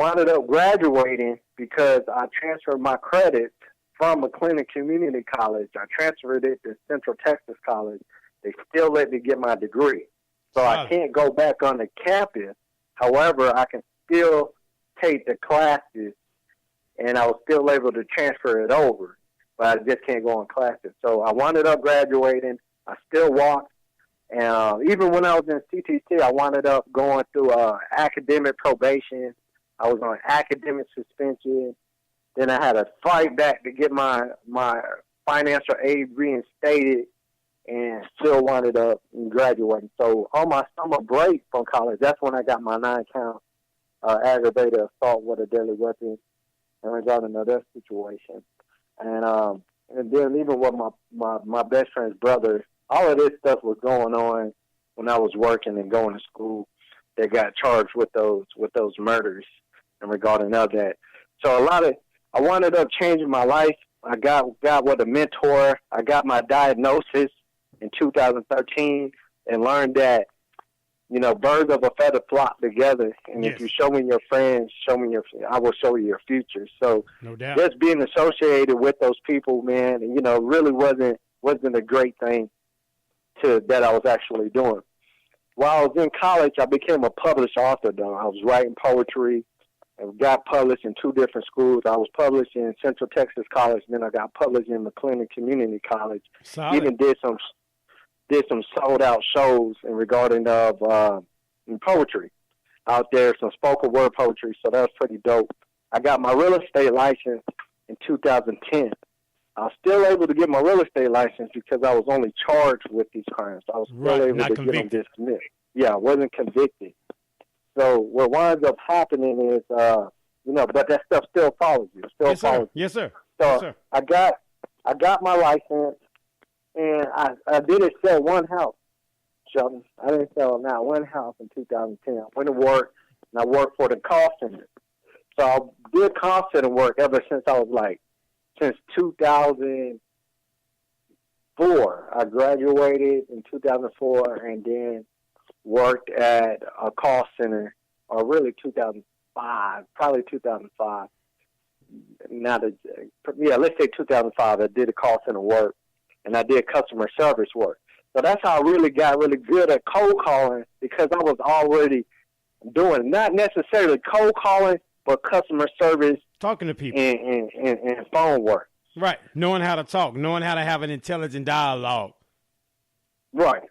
wound up graduating because I transferred my credit from McLennan Community College. I transferred it to Central Texas College. They still let me get my degree. So I can't go back on the campus. However, I can still take the classes, and I was still able to transfer it over, but I just can't go on classes. So I wound up graduating. I still walked. And even when I was in CTC, I wound up going through academic probation. I was on academic suspension. Then I had to fight back to get my financial aid reinstated, and still wound up graduating. So on my summer break from college, that's when I got my 9-count aggravated assault with a deadly weapon and regarding that situation. And then even with my best friend's brother, all of this stuff was going on when I was working and going to school. They got charged with those murders and regarding of that. So I wound up changing my life. I got with a mentor. I got my diagnosis in 2013 and learned that, birds of a feather flock together. And If you show me your friends, I will show you your future. So no doubt. Just being associated with those people, man, really wasn't a great thing that I was actually doing. While I was in college, I became a published author, though. I was writing poetry and got published in 2 different schools. I was published in Central Texas College, and then I got published in McLennan Community College. Solid. Even did some sold-out shows in regarding of in poetry out there, some spoken word poetry, so that was pretty dope. I got my real estate license in 2010. I was still able to get my real estate license because I was only charged with these crimes. I was still able to get them dismissed. Yeah, I wasn't convicted. So what winds up happening is, but that stuff still follows you. Yes, sir. Yes, sir. So yes, sir. I got my license, and I didn't sell one house, Sheldon. I didn't sell not one house in 2010. I went to work, and I worked for the call center. So I did call center work ever since since 2004. I graduated in 2004 and then worked at a call center, or really 2005, probably 2005. Let's say 2005. I did a call center work, and I did customer service work. So that's how I really got really good at cold calling, because I was already doing not necessarily cold calling, but customer service, talking to people, and phone work. Right, knowing how to talk, knowing how to have an intelligent dialogue. Right.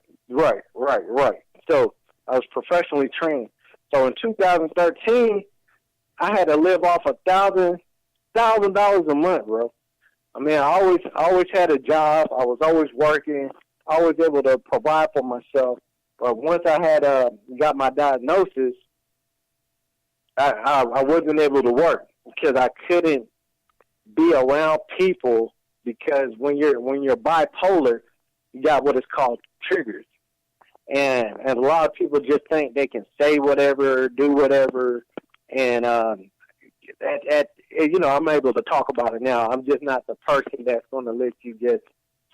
So I was professionally trained. So in 2013, I had to live off $1,000 a month, bro. I mean, I always had a job. I was always working. I was able to provide for myself. But once I had got my diagnosis, I wasn't able to work because I couldn't be around people, because when you're bipolar, you got what is called triggers. And a lot of people just think they can say whatever, do whatever, and I'm able to talk about it now. I'm just not the person that's going to let you just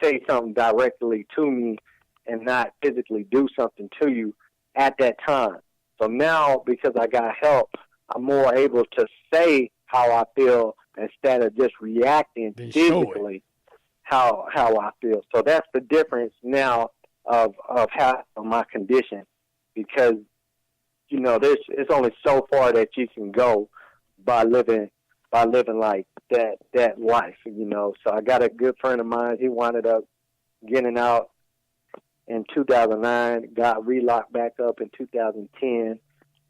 say something directly to me and not physically do something to you at that time. So now, because I got help, I'm more able to say how I feel instead of just reacting physically how I feel. So that's the difference now of my condition, because it's only so far that you can go by living like that life, So I got a good friend of mine. He wound up getting out in 2009, got relocked back up in 2010,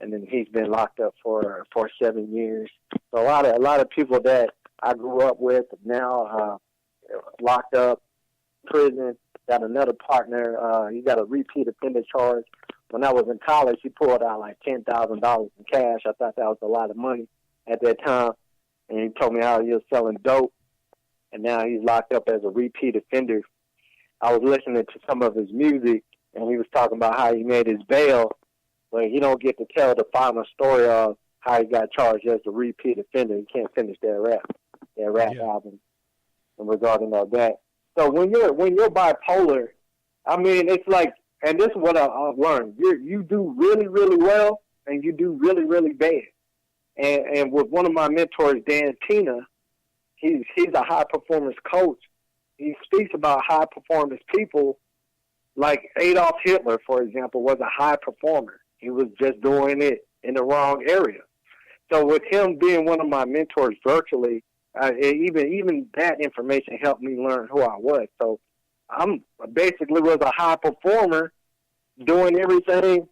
and then he's been locked up for 7 years. So a lot of people that I grew up with now locked up, prison. Got another partner. He got a repeat offender charge. When I was in college, he pulled out like $10,000 in cash. I thought that was a lot of money at that time. And he told me how he was selling dope, and now he's locked up as a repeat offender. I was listening to some of his music, and he was talking about how he made his bail, but he don't get to tell the final story of how he got charged as a repeat offender. He can't finish that rap album and regarding all that. So when you're bipolar, I mean, it's like, and this is what I've learned. You do really, really well, and you do really, really bad. And with one of my mentors, Dan Tina, he's a high performance coach. He speaks about high performance people, like Adolf Hitler, for example, was a high performer. He was just doing it in the wrong area. So with him being one of my mentors virtually, even that information helped me learn who I was. So I'm basically was a high performer, doing everything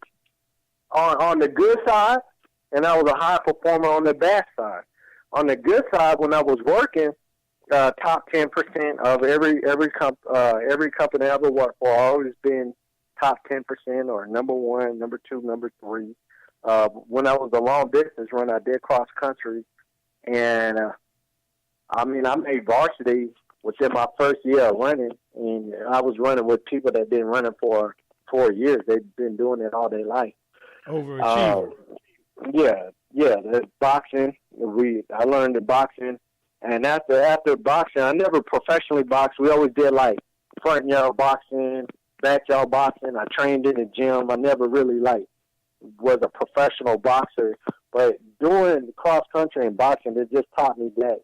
on the good side, and I was a high performer on the bad side. On the good side, when I was working, top 10% of every company I ever worked for, always been top 10% or number one, number two, number three. When I was a long distance run, I did cross country, and I made varsity within my first year of running, and I was running with people that had been running for 4 years. They've been doing it all their life. Overachiever. Yeah. The boxing. I learned the boxing, and after boxing, I never professionally boxed. We always did like front yard boxing, backyard boxing. I trained in the gym. I never really was a professional boxer, but doing cross country and boxing, it just taught me that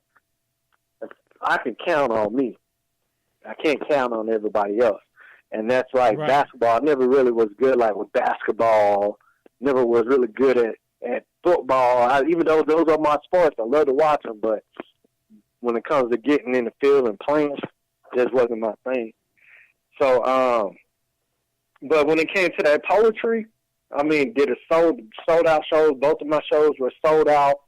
I can count on me. I can't count on everybody else. And that's like right. Basketball. I never really was good with basketball. Never was really good at football. Even though those are my sports, I love to watch them. But when it comes to getting in the field and playing, it just wasn't my thing. So, but when it came to that poetry, did a sold out shows. Both of my shows were sold out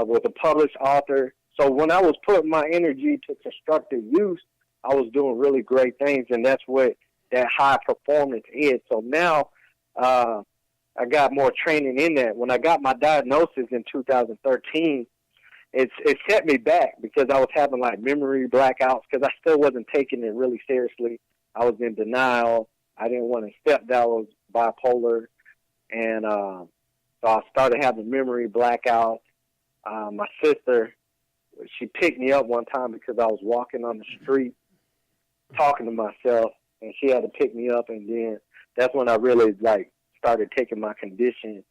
with a published author. So when I was putting my energy to constructive use, I was doing really great things, and that's what that high performance is. So now I got more training in that. When I got my diagnosis in 2013, it set me back because I was having memory blackouts because I still wasn't taking it really seriously. I was in denial. I didn't want to accept that I was bipolar. And so I started having memory blackouts. My sister, she picked me up one time because I was walking on the street talking to myself, and she had to pick me up, and then that's when I really started taking my condition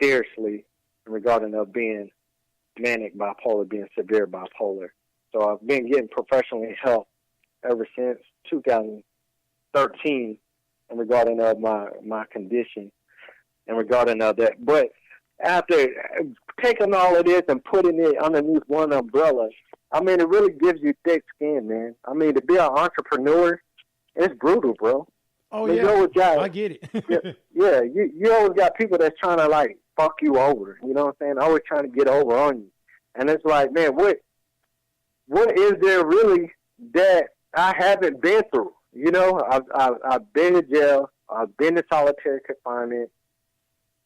seriously regarding of being manic bipolar, being severe bipolar. So I've been getting professionally help ever since 2013 in regarding of my condition and regarding of that. But after taking all of this and putting it underneath one umbrella, it really gives you thick skin, man. To be an entrepreneur, it's brutal, bro. Oh, yeah. I get it. Yeah, you always got people that's trying to, fuck you over. You know what I'm saying? Always trying to get over on you. And it's like, man, what is there really that I haven't been through? You know, I've been in jail. I've been in solitary confinement.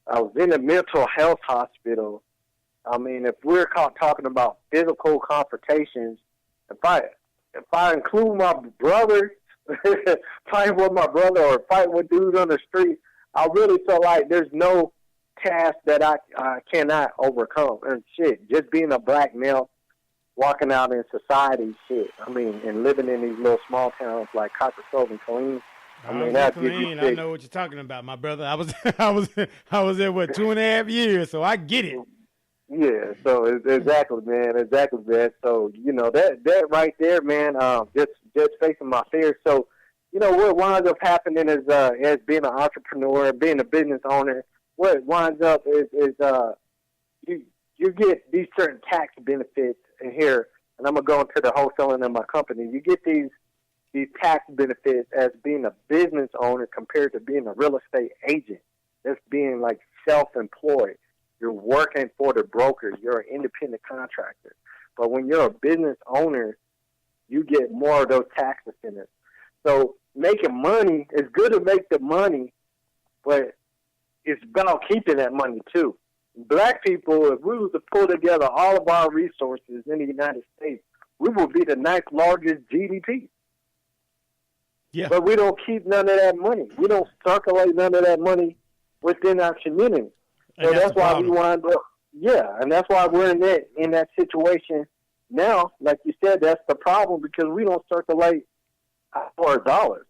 I was in a mental health hospital. If we're talking about physical confrontations, if I include my brother, fighting with my brother or fighting with dudes on the street, I really feel like there's no task that I cannot overcome. And shit, just being a black male, walking out in society, and living in these little small towns like Cockeysville and Killeen. I know what you're talking about, my brother. I was there 2.5 years, so I get it. Yeah, so exactly, man. So that right there, man. Just facing my fears. So what winds up happening is as being an entrepreneur, being a business owner, what winds up is you get these certain tax benefits in here, and I'm gonna go into the wholesaling of my company. You get these tax benefits as being a business owner compared to being a real estate agent. That's being self-employed. You're working for the broker. You're an independent contractor. But when you're a business owner, you get more of those tax incentives. So making money, it's good to make the money, but it's about keeping that money too. Black people, if we were to pull together all of our resources in the United States, we will be the ninth largest GDP. Yeah. But we don't keep none of that money. We don't circulate none of that money within our community. So that's why we wind up, and that's why we're in that situation now. Like you said, that's the problem because we don't circulate our dollars.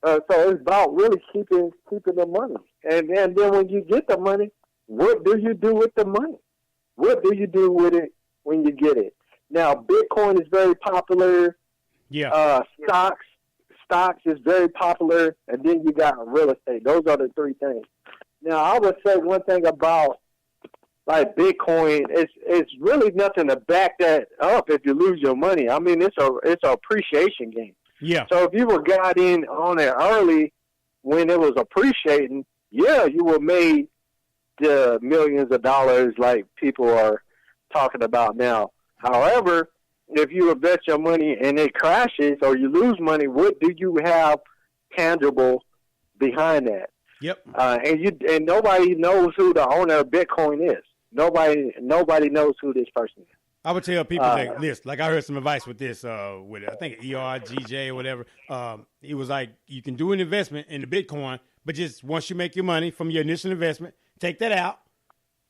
So it's about really keeping the money. And then when you get the money, what do you do with the money? What do you do with it when you get it? Now, Bitcoin is very popular. Yeah. Stocks is very popular, and then you got real estate. Those are the three things. Now, I would say one thing about like Bitcoin, it's really nothing to back that up if you lose your money. I mean, it's an appreciation game. Yeah. So if you were got in on it early when it was appreciating, yeah, you would made the millions of dollars like people are talking about now. However, if you invest your money and it crashes or you lose money, what do you have tangible behind that? Yep. And nobody knows who the owner of Bitcoin is. Nobody knows who this person is. I would tell people like this. Like I heard some advice with this, with I think ERGJ or whatever. It was like you can do an investment in the Bitcoin, but just once you make your money from your initial investment, take that out,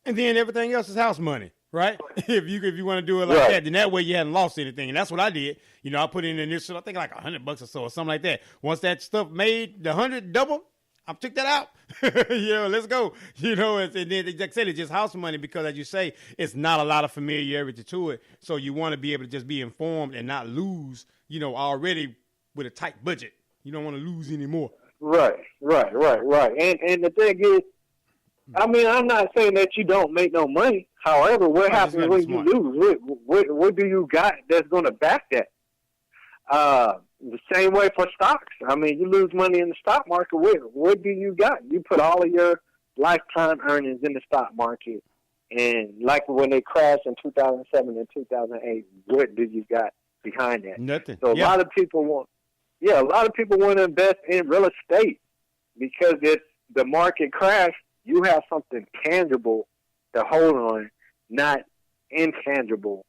and then everything else is house money, right? if you want to do it like that, then that way you hadn't lost anything. And that's what I did. You know, I put in the initial, I think like $100 or so or something like that. Once that stuff made the 100 double, I took that out. Let's go. And then like I said, it's just house money because, as you say, it's not a lot of familiarity to it. So you want to be able to just be informed and not lose, already with a tight budget. You don't want to lose anymore. Right. And the thing is, I mean, I'm not saying that you don't make no money. However, what happens when you lose? What do you got that's going to back that? The same way for stocks. I mean, you lose money in the stock market. What do you got? You put all of your lifetime earnings in the stock market. And like when they crashed in 2007 and 2008, what do you got behind that? Nothing. So a lot of people want to invest in real estate because if the market crashed, you have something tangible to hold on, not intangible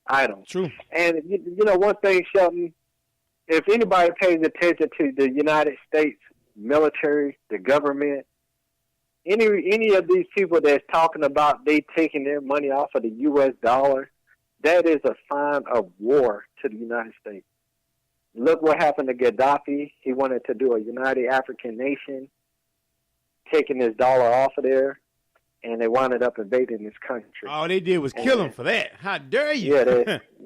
items. True. And, one thing, Shelton, if anybody pays attention to the United States military, the government, any of these people that's talking about they taking their money off of the U.S. dollar, that is a sign of war to the United States. Look what happened to Gaddafi. He wanted to do a United African Nation, taking his dollar off of there, and they wound up invading this country. All they did was kill him for that. How dare you? How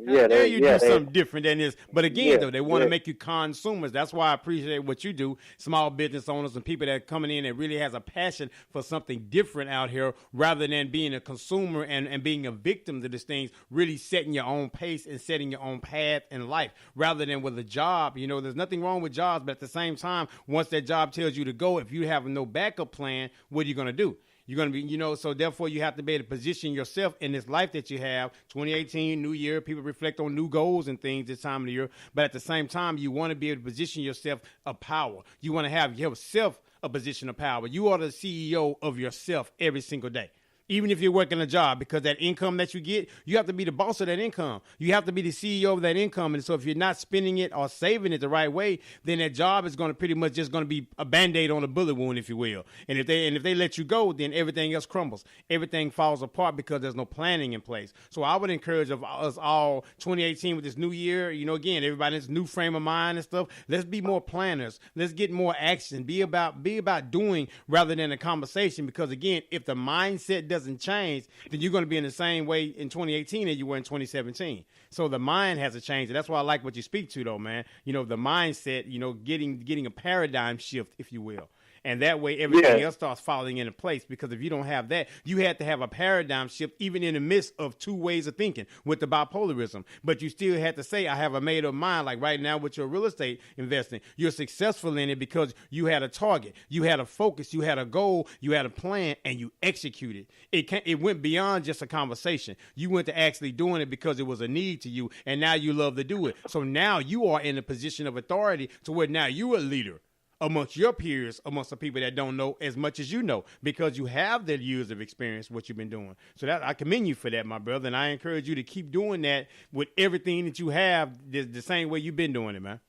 dare you do something different than this? But again, though, they want to make you consumers. That's why I appreciate what you do, small business owners and people that are coming in and really has a passion for something different out here rather than being a consumer and being a victim to these things, really setting your own pace and setting your own path in life rather than with a job. There's nothing wrong with jobs, but at the same time, once that job tells you to go, if you have no backup plan, what are you going to do? You're going to be, so therefore you have to be able to position yourself in this life that you have. 2018, new year, people reflect on new goals and things this time of the year. But at the same time, you want to be able to position yourself of power. You want to have yourself a position of power. You are the CEO of yourself every single day. Even if you're working a job, because that income that you get, you have to be the boss of that income. You have to be the CEO of that income. And so if you're not spending it or saving it the right way, then that job is going to pretty much just going to be a Band-Aid on a bullet wound, if you will. And if they let you go, then everything else crumbles. Everything falls apart because there's no planning in place. So I would encourage us all, 2018 with this new year, again, everybody in this new frame of mind and stuff, let's be more planners. Let's get more action. Be about doing rather than a conversation. Because again, if the mindset doesn't change, then you're going to be in the same way in 2018 as you were in 2017. So the mind has to change. And that's why I like what you speak to, though, man. The mindset, getting a paradigm shift, if you will. And that way everything else starts falling into place, because if you don't have that, you had to have a paradigm shift even in the midst of two ways of thinking with the bipolarism. But you still had to say, I have a made up mind. Like right now with your real estate investing, you're successful in it because you had a target, you had a focus, you had a goal, you had a plan, and you executed. It went beyond just a conversation. You went to actually doing it because it was a need to you, and now you love to do it. So now you are in a position of authority to where now you're a leader amongst your peers, amongst the people that don't know as much as you know, because you have the years of experience, what you've been doing. So that I commend you for that, my brother, and I encourage you to keep doing that with everything that you have, the same way you've been doing it, man.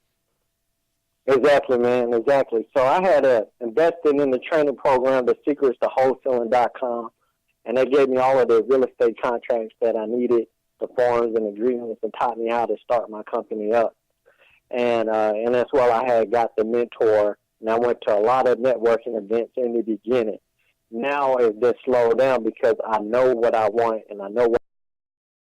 Exactly, man, exactly. So I had invested in the training program, The Secrets to Wholesaling.com, and they gave me all of the real estate contracts that I needed, the forms and agreements, and taught me how to start my company up. And as well, I had got the mentor, and I went to a lot of networking events in the beginning. now it's just slowed down because I know what I want and I know what